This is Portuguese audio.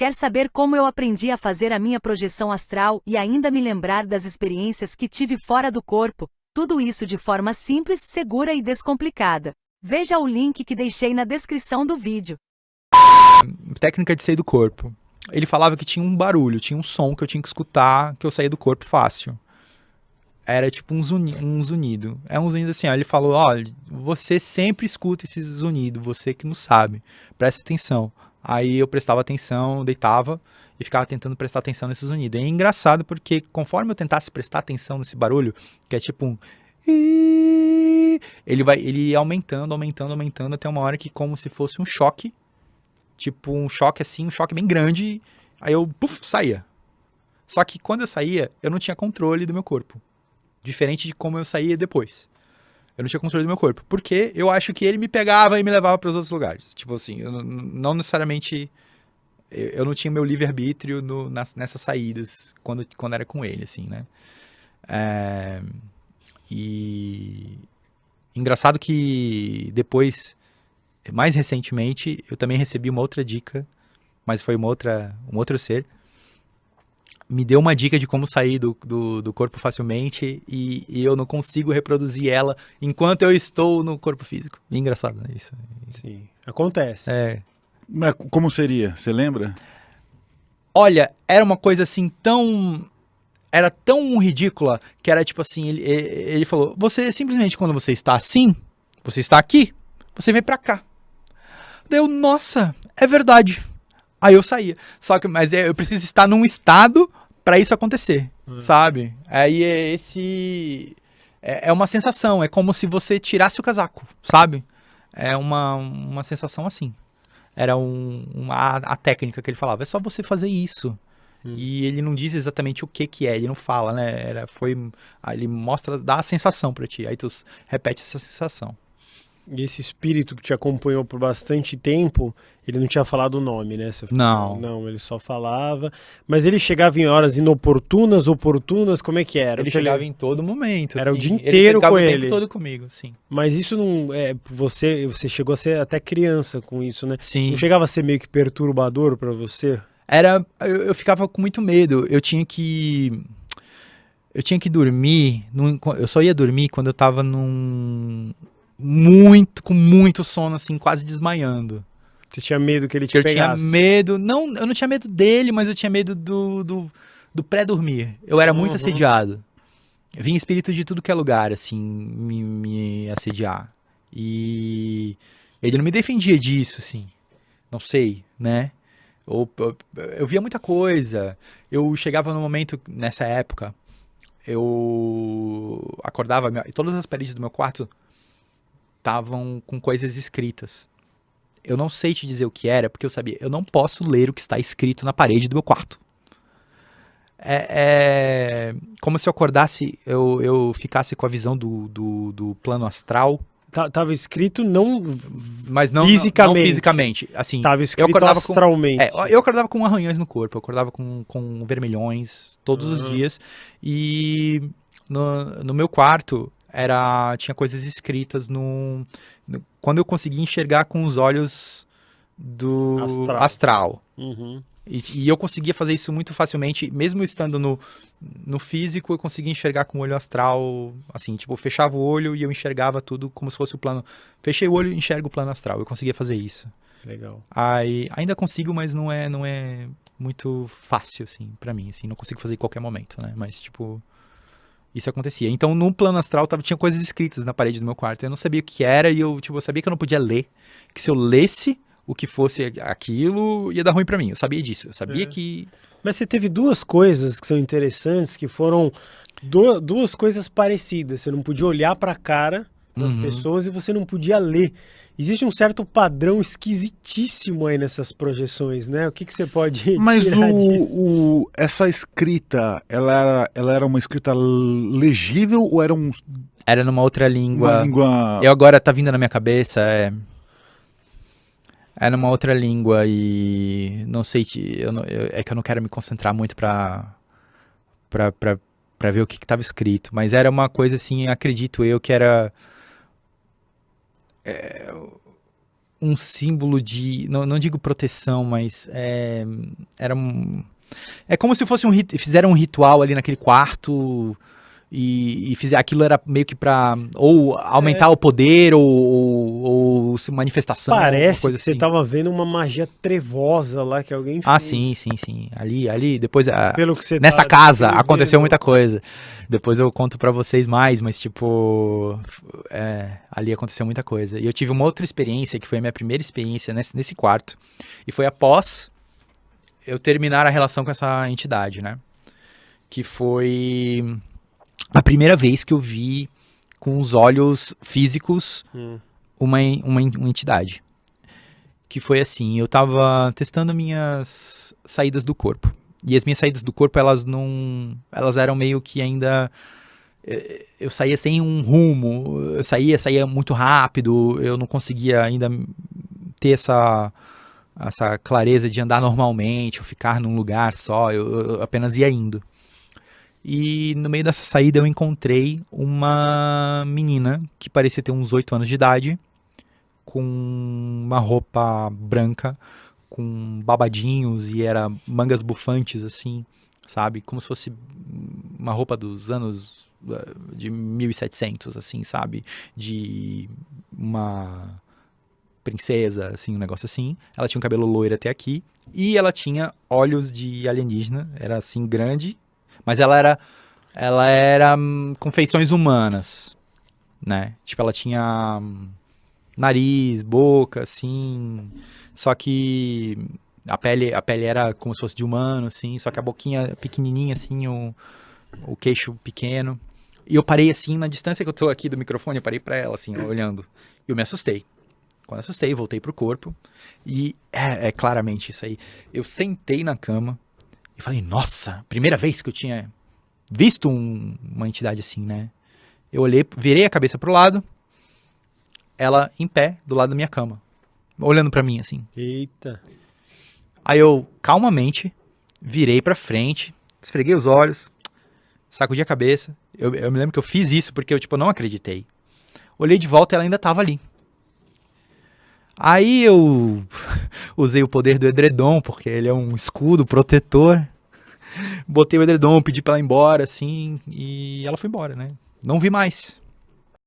Quer saber como eu aprendi a fazer a minha projeção astral e ainda me lembrar das experiências que tive fora do corpo? Tudo isso de forma simples, segura e descomplicada. Veja o link que deixei na descrição do vídeo. Técnica de sair do corpo. Ele falava que tinha um barulho, tinha um som que eu tinha que escutar, que eu saía do corpo fácil. Era tipo um zunido. É um zunido assim, ó, ele falou, olha, você sempre escuta esse zunido, você que não sabe, presta atenção. Aí eu prestava atenção, deitava e ficava tentando prestar atenção nesse zunido. É engraçado porque conforme eu tentasse prestar atenção nesse barulho, que é tipo um... Ele ia aumentando, até uma hora que como se fosse um choque. Tipo um choque assim, um choque bem grande. Aí eu, saía. Só que quando eu saía, eu não tinha controle do meu corpo. Diferente de como eu saía depois. Eu não tinha controle do meu corpo. Porque eu acho que ele me pegava e me levava para os outros lugares. Tipo assim, eu não necessariamente... Eu não tinha meu livre-arbítrio nessas saídas quando era com ele, assim, né? E... Engraçado que depois, mais recentemente, eu também recebi uma outra dica, mas foi um outro ser. Me deu uma dica de como sair do corpo facilmente e eu não consigo reproduzir ela enquanto eu estou no corpo físico. Engraçado, né? Isso. Sim, acontece. Mas como seria? Você lembra? Olha, era uma coisa assim tão... Era tão ridícula que era tipo assim, ele falou, você simplesmente quando você está assim, você está aqui, você vem pra cá. Daí eu, nossa, é verdade. Aí eu saía. Mas eu preciso estar num estado pra isso acontecer, sabe? Aí é uma sensação, é como se você tirasse o casaco, sabe? É uma sensação assim. Era a técnica que ele falava, é só você fazer isso. E ele não diz exatamente o que é, ele não fala, né? Ele mostra, dá a sensação pra ti, aí tu repete essa sensação. E esse espírito que te acompanhou por bastante tempo, ele não tinha falado o nome, né? Não, ele só falava. Mas ele chegava em horas inoportunas, oportunas, como é que era? Ele chegava em todo momento. Era assim, o dia inteiro com ele. O tempo todo comigo, sim. Mas isso não... Você chegou a ser até criança com isso, né? Sim. Não chegava a ser meio que perturbador pra você? Eu ficava com muito medo. Eu tinha que dormir. Eu só ia dormir quando eu tava com muito sono, assim, quase desmaiando. Você tinha medo que ele te pegasse? Eu tinha medo, eu não tinha medo dele, mas eu tinha medo do pré-dormir. Eu era muito assediado. Vinha espírito de tudo que é lugar, assim, me assediar. E ele não me defendia disso, assim. Não sei, né? Eu via muita coisa. Eu chegava no momento, nessa época, eu acordava e todas as paredes do meu quarto estavam com coisas escritas. Eu não sei te dizer o que era, porque eu sabia, eu não posso ler o que está escrito na parede do meu quarto. É como se eu acordasse, eu ficasse com a visão do plano astral. Tava escrito mas não fisicamente. Não fisicamente. Assim, tava escrito astralmente. Eu acordava com arranhões no corpo, eu acordava com vermelhões todos os dias. E no meu quarto tinha coisas escritas quando eu conseguia enxergar com os olhos do astral. E eu conseguia fazer isso muito facilmente, mesmo estando no físico, eu conseguia enxergar com o olho astral, assim, tipo, eu fechava o olho e eu enxergava tudo como se fosse o plano. Fechei o olho e enxergo o plano astral, eu conseguia fazer isso. Legal. Ainda consigo, mas não é muito fácil, assim, pra mim, assim, não consigo fazer em qualquer momento, né, mas, tipo, isso acontecia. Então, no plano astral, tinha coisas escritas na parede do meu quarto, eu não sabia o que era e eu sabia que eu não podia ler, que se eu lesse o que fosse aquilo, ia dar ruim pra mim. Eu sabia disso. Eu sabia que... Mas você teve duas coisas que são interessantes, que foram duas coisas parecidas. Você não podia olhar pra cara das pessoas e você não podia ler. Existe um certo padrão esquisitíssimo aí nessas projeções, né? O que você pode Mas tirar disso? essa escrita, ela era uma escrita legível ou era Era numa outra língua. Uma língua... Eu agora tá vindo na minha cabeça, É numa outra língua e não sei, é que eu não quero me concentrar muito pra ver o que estava escrito, mas era uma coisa assim, acredito eu, que era um símbolo de, não digo proteção, mas era um, é como se fosse fizeram um ritual ali naquele quarto e fizer aquilo era meio que pra ou aumentar o poder ou manifestação, Parece coisa que você assim. tava vendo uma magia trevosa lá que alguém fez. Ah, sim. Ali, depois, Pelo que você nessa tá casa descrevendo. aconteceu muita coisa. Depois eu conto pra vocês mais, mas tipo, ali aconteceu muita coisa. E eu tive uma outra experiência, que foi a minha primeira experiência nesse quarto. E foi após eu terminar a relação com essa entidade, né? Que foi a primeira vez que eu vi com os olhos físicos uma entidade. Que foi assim, eu tava testando minhas saídas do corpo. E as minhas saídas do corpo, elas eram meio que ainda... Eu saía sem um rumo, eu saía muito rápido, eu não conseguia ainda ter essa clareza de andar normalmente, ou ficar num lugar só, eu apenas ia indo. E no meio dessa saída eu encontrei uma menina que parecia ter uns 8 anos de idade, com uma roupa branca, com babadinhos e era mangas bufantes, assim, sabe? Como se fosse uma roupa dos anos de 1700, assim, sabe? De uma princesa, assim, um negócio assim. Ela tinha um cabelo loiro até aqui e ela tinha olhos de alienígena, era assim, grande, mas ela era com feições humanas, né? Tipo, ela tinha nariz, boca, assim, só que a pele era como se fosse de humano, assim, só que a boquinha pequenininha, assim, o queixo pequeno. E eu parei, assim, na distância que eu tô aqui do microfone, eu parei pra ela, assim, olhando. E eu me assustei. Quando eu assustei, voltei pro corpo. E é claramente isso aí. Eu sentei na cama e falei, nossa, primeira vez que eu tinha visto uma entidade assim, né? Eu olhei, virei a cabeça pro lado, ela em pé, do lado da minha cama, olhando pra mim, assim. Eita. Aí eu, calmamente, virei pra frente, esfreguei os olhos, sacudi a cabeça. Eu me lembro que eu fiz isso porque eu, tipo, não acreditei. Olhei de volta e ela ainda tava ali. Aí eu usei o poder do edredom, porque ele é um escudo protetor. Botei o edredom, pedi pra ela ir embora, assim, e ela foi embora, né? Não vi mais.